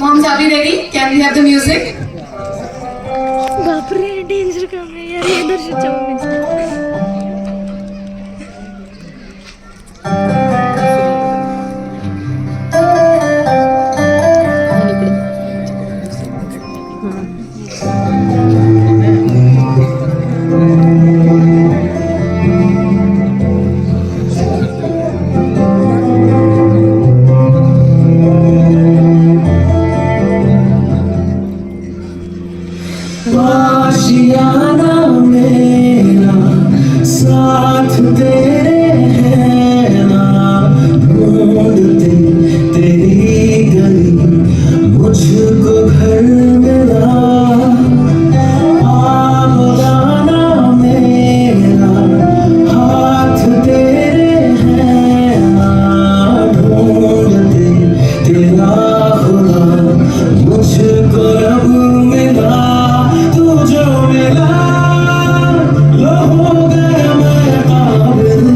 Moms, are we ready? Can we have the music? बापरे danger काम आहे यार हे दर्शनच्या मम्मीचं आशियाना मेरा साथ तेरे है ना ढूंढते तेरी गली मुझको घर मिला आमदाना मेरा हाथ तेरे है ना ढूंढते तेरा खुदा मुझको रब मिला जो मिला लो हो गया मैं काबिल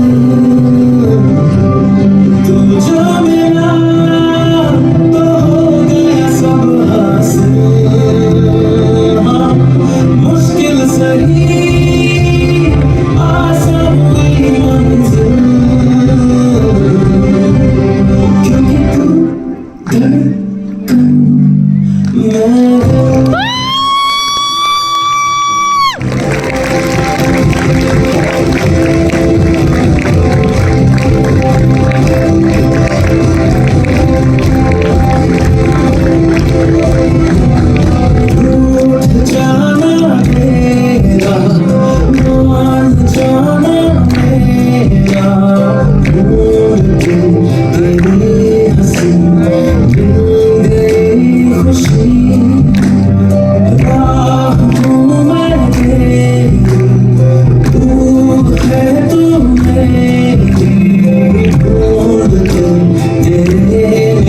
तू जो मिला तो हो गया सब हासिल हाँ, मुश्किल सही आसान हुई मंजिल क्योंकि तू धड़कन मैं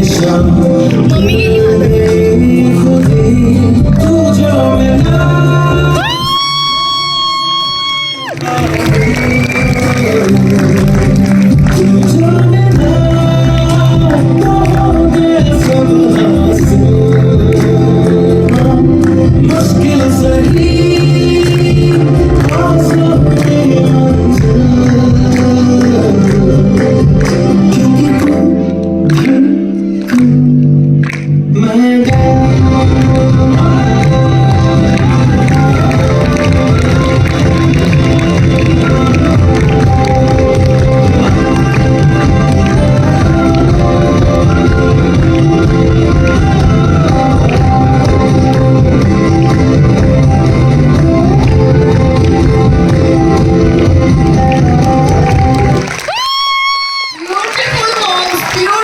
Shine.